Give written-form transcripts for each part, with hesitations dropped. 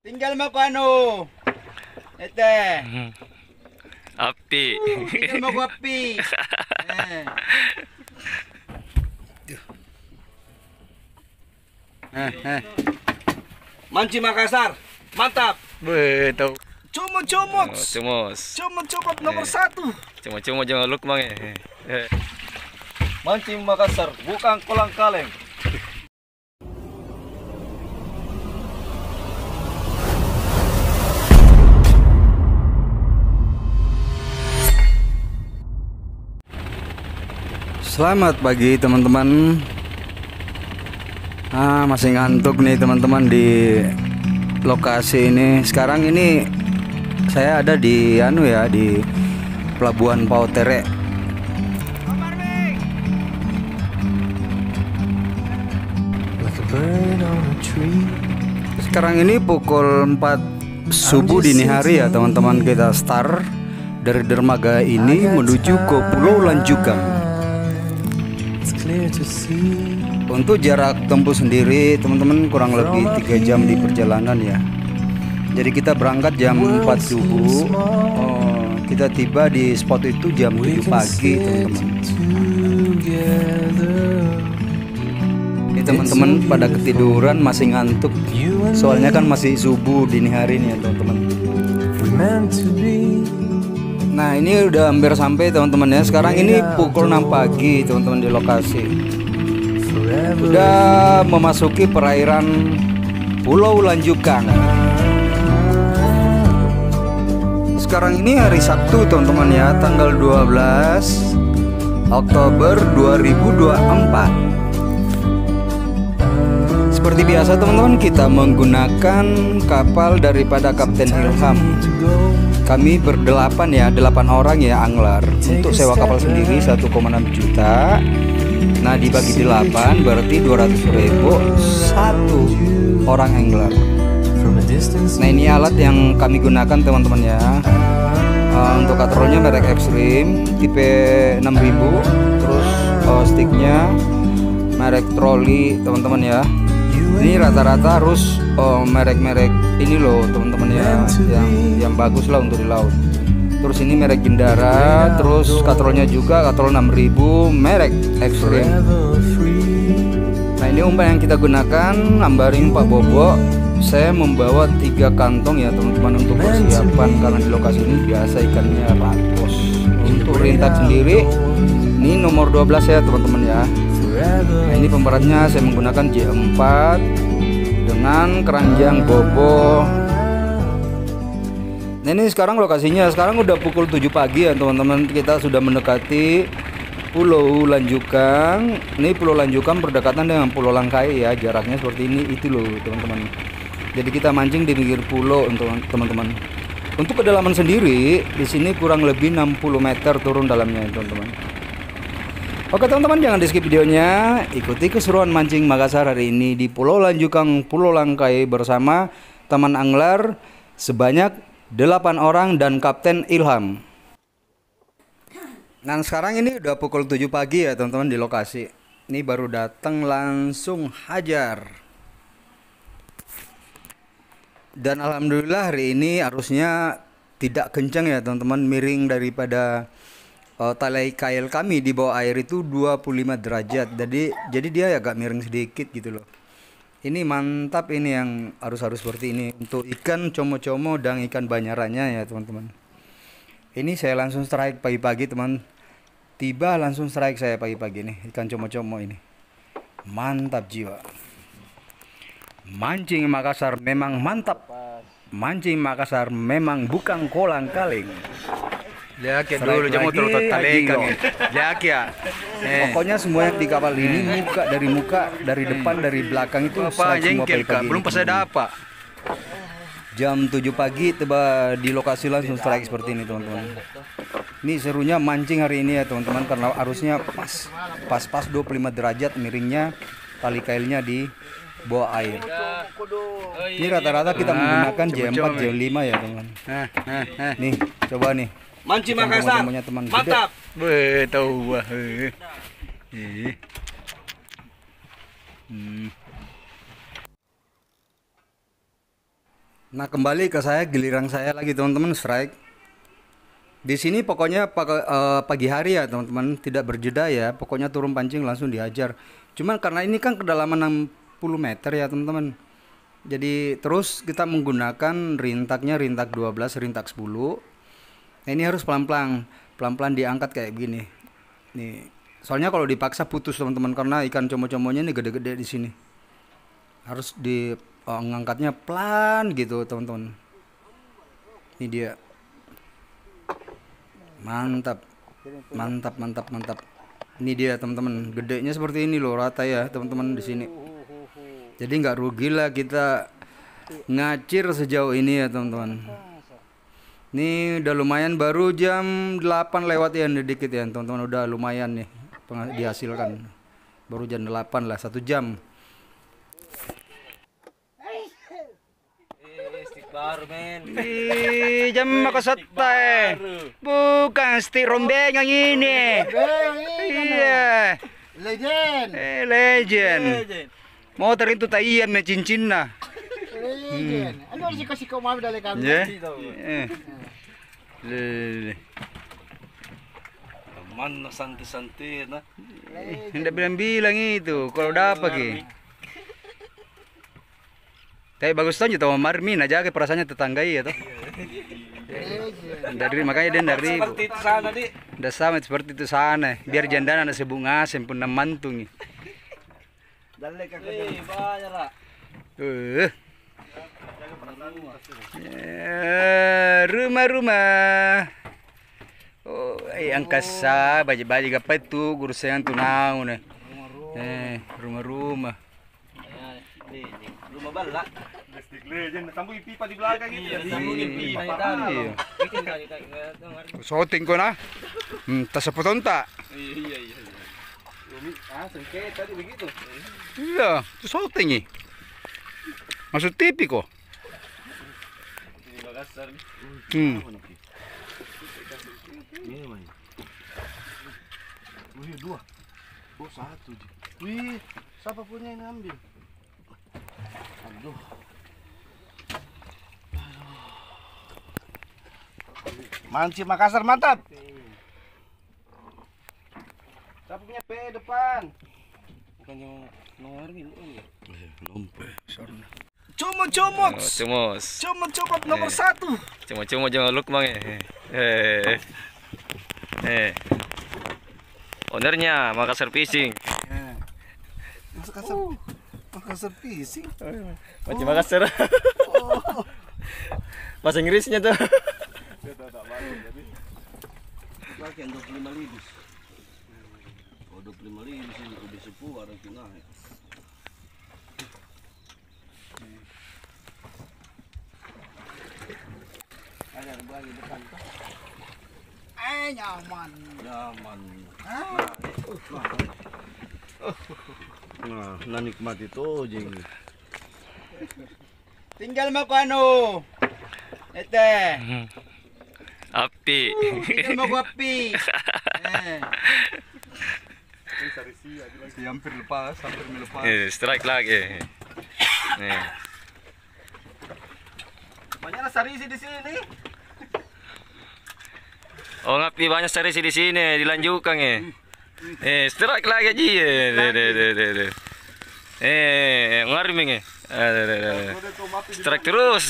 Tinggal mau ano. Ete. Api. Tinggal mau api. Manci Makassar. Mantap. Betul. Comot-comot. Cumos. Comot-comot nomor 1. Cuma jangan look bang ya. Mancing Makassar, bukan kolang kaleng. Selamat pagi teman-teman. Masih ngantuk nih teman-teman di lokasi ini. Sekarang ini saya ada di di Pelabuhan Pautere. Sekarang ini pukul 4 subuh dini hari ya teman-teman. Kita start dari dermaga ini menuju ke Pulau Lanjukang. Untuk jarak tempuh sendiri teman-teman kurang lebih 3 jam di perjalanan ya. Jadi kita berangkat jam 4 subuh. Kita tiba di spot itu jam 7 pagi teman-teman. Ini teman-teman pada ketiduran, masih ngantuk. Soalnya kan masih subuh dini hari nih ya teman-teman. Nah ini udah hampir sampai teman-teman ya. Sekarang ini pukul 6 pagi teman-teman di lokasi. Udah memasuki perairan Pulau Lanjukang. Sekarang ini hari Sabtu teman-teman ya, tanggal 12 Oktober 2024. Seperti biasa teman-teman, kita menggunakan kapal daripada Kapten Ilham. Kami berdelapan ya, 8 orang ya angler. Untuk sewa kapal sendiri 1,6 juta. Nah dibagi 8 berarti 200.000 satu orang angler. Nah ini alat yang kami gunakan teman-teman ya. Untuk katrolnya merek Extreme tipe 6000. Terus sticknya merek Trolley teman-teman ya. Ini rata-rata harus merek-merek ini loh teman-teman ya, yang bagus lah untuk di laut. Terus ini merek Gindara, terus katrolnya juga katrol 6000 merek Extreme. Nah ini umpan yang kita gunakan lambaring Pak Bobo. Saya membawa 3 kantong ya teman-teman untuk persiapan, karena di lokasi ini biasa ikannya rapos. Untuk rintat sendiri ini nomor 12 ya teman-teman ya. Nah ini pemberatnya saya menggunakan J4 dengan keranjang Bobo. Nah ini sekarang lokasinya, sekarang udah pukul 7 pagi ya teman-teman. Kita sudah mendekati Pulau Lanjukang. Ini Pulau Lanjukang berdekatan dengan Pulau Langkai ya, jaraknya seperti ini itu loh teman-teman. Jadi kita mancing di pinggir pulau untuk teman-teman. Untuk kedalaman sendiri di sini kurang lebih 60 meter turun dalamnya teman-teman. Oke teman-teman, jangan di skip videonya. Ikuti keseruan mancing Makassar hari ini di Pulau Lanjukang, Pulau Langkai bersama teman angler sebanyak 8 orang dan Kapten Ilham. Nah sekarang ini udah pukul 7 pagi ya teman-teman di lokasi. Ini baru datang langsung hajar. Dan alhamdulillah hari ini arusnya tidak kencang ya teman-teman, miring daripada tali kail kami di bawah air itu 25 derajat. Jadi dia agak miring sedikit gitu loh. Ini mantap, ini yang arus-arus seperti ini untuk ikan como-como dan ikan banyarannya ya teman-teman. Ini saya langsung strike pagi-pagi teman. Tiba langsung strike saya pagi-pagi nih ikan como-como ini. Mantap jiwa. Mancing Makassar memang mantap. Mancing Makassar memang bukan kolang kaling. Lihat dulu jamu terus talekan ya. Pokoknya semua yang di kapal ini muka dari depan dari belakang itu apa semua jengkel kak, belum pas ada apa. Jam 7 pagi tiba di lokasi langsung strike seperti ini teman-teman. Ini serunya mancing hari ini ya teman-teman, karena arusnya pas 25 derajat miringnya tali kailnya di bawah air. Ini rata-rata kita menggunakan J4 J5 ya teman-teman. Nih coba nih. Mancing Makassar, mantap. Betul wah. Nah, kembali ke saya, giliran saya lagi teman-teman strike. Di sini pokoknya pagi hari ya teman-teman, tidak berjeda ya. Pokoknya turun pancing langsung dihajar. Cuman karena ini kan kedalaman 60 meter ya teman-teman. Jadi terus kita menggunakan rintaknya rintak 12, rintak 10. Nah, ini harus pelan-pelan, pelan-pelan diangkat kayak begini. Nih, soalnya kalau dipaksa putus teman-teman karena ikan como-comonya ini gede-gede di sini. Harus di ngangkatnya pelan gitu teman-teman. Ini dia. Mantap. Mantap, mantap, mantap. Ini dia teman-teman. Gedenya seperti ini loh, rata ya teman-teman di sini. Jadi nggak rugi lah kita ngacir sejauh ini ya teman-teman. Ini udah lumayan, baru jam 8 lewat ya, dikit ya teman-teman, udah lumayan nih dihasilkan. Baru jam 8 lah, 1 jam. Baru men. Jam makasatay. Bukan stick rombeng yang ini. Iya. Legend. Legend. Motor itu taiyan na cincin na. Legend. Ano si kasiko mami dali kami? Mana santai-santai nah. Hendak bilang-bilang itu kalau dapat ki. Tapi bagus tuh tahu Marmin aja ke perasaannya tetanggai ya toh. Dari makanya dia dari Seperti itu sana di. udah sama seperti itu sana. Biar jandana ada sebunga sempun mantung. Dali ka Banyak lah. Rumah-rumah. Oh, angkasa, baju-baju apa itu guru saya tunau nih. Rumah-rumah. Rumah bala. Listrik legend, sambungin pipa di belakang itu. Sambungin pipa di dalam. Shooting ko na. Tas sa puton ta. Iya. Sengketa tadi begitu. Iya, shooting eh. Masuk TV ko. Ini Makassar. Ini main. Wih, 2. Oh, 1. Wih, siapa punya yang ngambil? Aduh. Mancing Makassar mantap. Siapa punya P depan? Bukan yang nomor ini ya. Comot. Cumos. Comot nomor 1. Cuma jangan look mang Ownernya Makassar Fishing. Makassar fishing. Macam Makassar. Bahasa Inggrisnya tuh. Lagi 25.000. Oh, 25.000 ini udah 10 orang kena. Ada lagi depan. Nyaman. Nah, nanikmati itu jeng. Tinggal mau ano? Ete. Api. Tinggal mau api. Hampir lepas, hampir melepas. Strike lagi. Banyak sarisi di sini. Oh, ngapi banyak sarisi di sini, dilanjutkan strike lagi aja. Ngarming strike terus.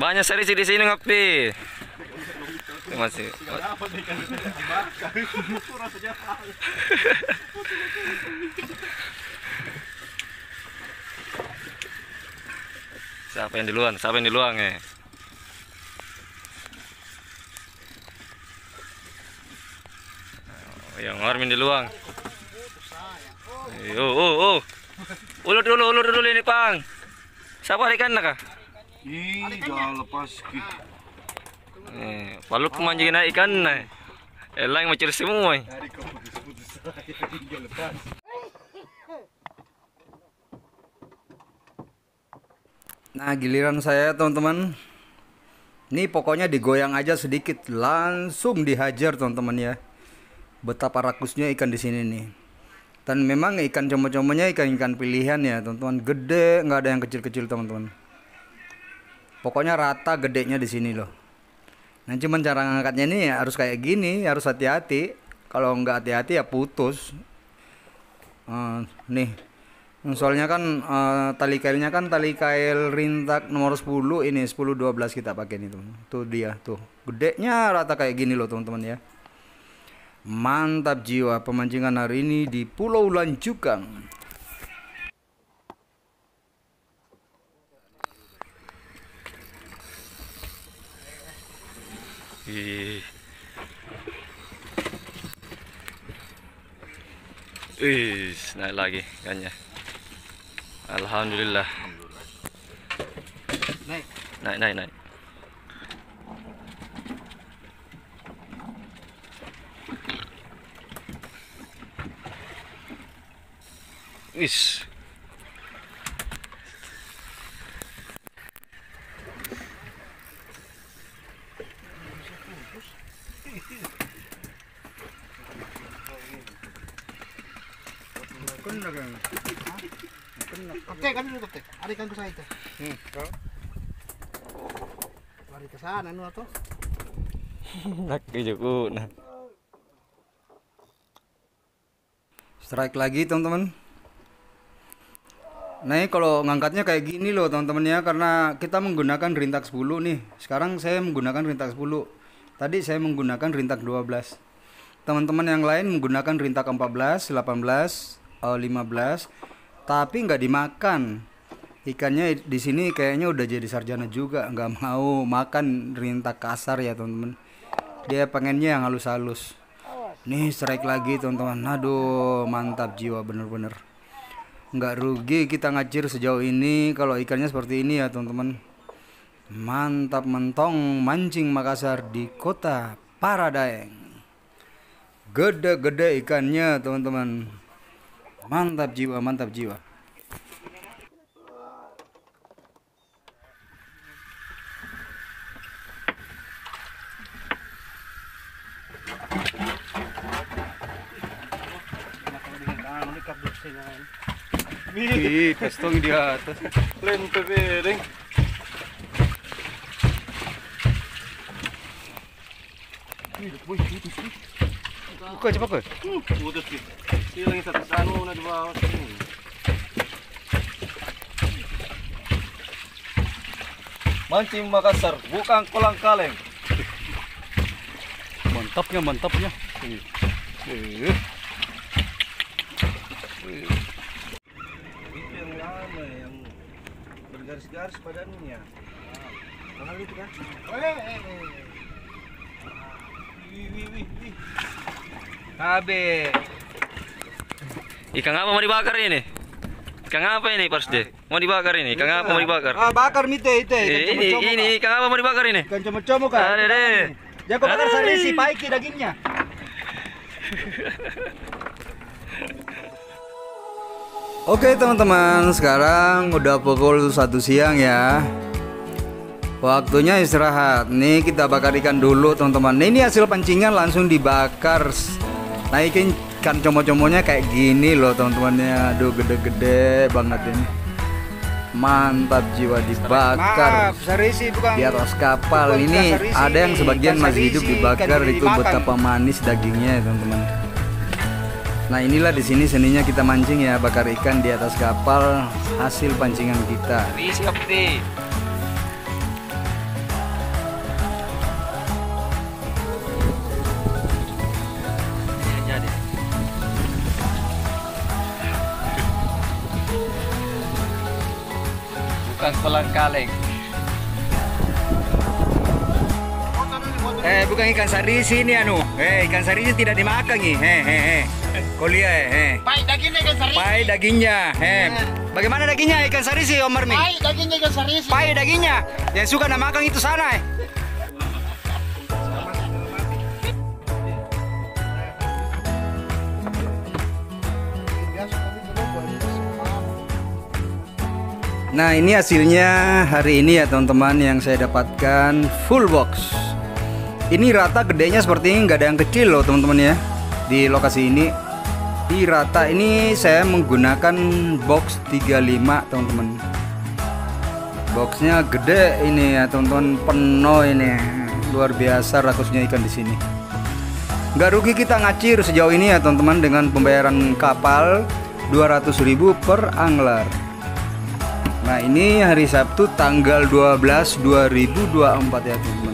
Banyak sarisi di sini ngapi. Masih. Siapa yang di luang yang Armin di luang. Ulur dulu ini Pang. Siapa ikan nak? Jangan lepas gitu. Paluk kemanjingin ikan Elang macam semua. Nah, giliran saya teman-teman. Ini pokoknya digoyang aja sedikit langsung dihajar teman-teman ya. Betapa rakusnya ikan di sini nih. Dan memang ikan como-comonya ikan-ikan pilihan ya teman-teman. Gede, nggak ada yang kecil-kecil teman-teman. Pokoknya rata gedenya di sini loh. Nah, cuman cara ngangkatnya ini harus kayak gini, harus hati-hati. Kalau nggak hati-hati ya putus. Nih, soalnya kan tali kailnya kan tali kail rintak nomor 10 ini 10-12 kita pakai nih teman. Tuh dia tuh, gedenya rata kayak gini loh teman-teman ya. Mantap jiwa pemancingan hari ini di Pulau Lanjukang. Naik lagi ikannya. Alhamdulillah. Naik. Wis. Oke, kan dulu teh. Ada ikan kusai teh. Lari ke sana nu atuh. Nak kejuku nah. Strike lagi teman-teman. Nah, ini kalau ngangkatnya kayak gini loh teman-teman ya, karena kita menggunakan rintak 10 nih. Sekarang saya menggunakan rintak 10. Tadi saya menggunakan rintak 12. Teman-teman yang lain menggunakan rintak 14, 18, 15, tapi nggak dimakan. Ikannya di sini kayaknya udah jadi sarjana juga, nggak mau makan rintak kasar ya teman-teman. Dia pengennya yang halus-halus. Nih strike lagi teman-teman. Aduh, mantap jiwa bener-bener. Nggak rugi kita ngacir sejauh ini kalau ikannya seperti ini ya teman-teman. Mantap mentong mancing Makassar di Kota Paradaeng. Gede-gede ikannya teman-teman. Mantap jiwa, mantap jiwa. Ih, pestong di atas. Lente piring. Buka cepat ke. Putus ki. Silang sa kasano na di bawah sini. Mancing Makassar, bukan kolang kaleng. Mantapnya. Yang lama yang bergaris-garis badannya. Mahal itu kan? Habe. Ikan apa mau dibakar ini? Ikan apa ini Parsde? Mau dibakar ini? Ikan apa mau dibakar? Bakar mite itu. Ini ikan apa mau dibakar ini? Ikan comot-comot kan. Ada deh. Jangan kau bakar sarisi, paiki dagingnya. Oke teman-teman, sekarang udah pukul 1 siang ya. Waktunya istirahat. Nih kita bakar ikan dulu teman-teman. Nah, ini hasil pancingan langsung dibakar. Nah, ikan comot-comotnya kayak gini loh teman-temannya. Aduh, gede-gede banget ini. Mantap jiwa dibakar. Sarisi bukan. Di atas kapal bukan ini sarisi, ada yang sebagian ikan masih hidup sarisi, dibakar. ikan Itu dimakan. betapa manis dagingnya ya teman-teman. Nah, inilah di sini seninya kita mancing ya, bakar ikan di atas kapal hasil pancingan kita. Siap nih. Bukan kolang kaleng. Bukan ikan sarisi ini anu. Ikan sarisi tidak dimakan nih. Kau lihat Pai dagingnya ikan sarisi. pai dagingnya. Bagaimana dagingnya ikan sarisi Om Marmi? Pai dagingnya ikan sarisi. Pai dagingnya. Yang suka nak makan itu sana. Nah, ini hasilnya hari ini ya teman-teman yang saya dapatkan full box. Ini rata gedenya seperti ini, nggak ada yang kecil loh teman-teman ya. Di lokasi ini di rata ini saya menggunakan box 35 teman-teman. Boxnya gede ini ya teman-teman, penuh ini. Luar biasa rakusnya ikan di sini. Nggak rugi kita ngacir sejauh ini ya teman-teman dengan pembayaran kapal 200.000 per angler. Nah ini hari Sabtu tanggal 12 2024 ya teman-teman.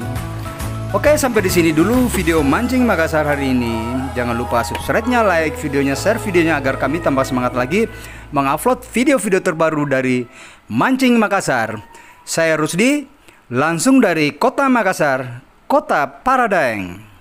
Oke, sampai di sini dulu video Mancing Makassar hari ini. Jangan lupa subscribe-nya, like videonya, share videonya agar kami tambah semangat lagi mengupload video-video terbaru dari Mancing Makassar. Saya Rusdi, langsung dari Kota Makassar, Kota Paradaeng.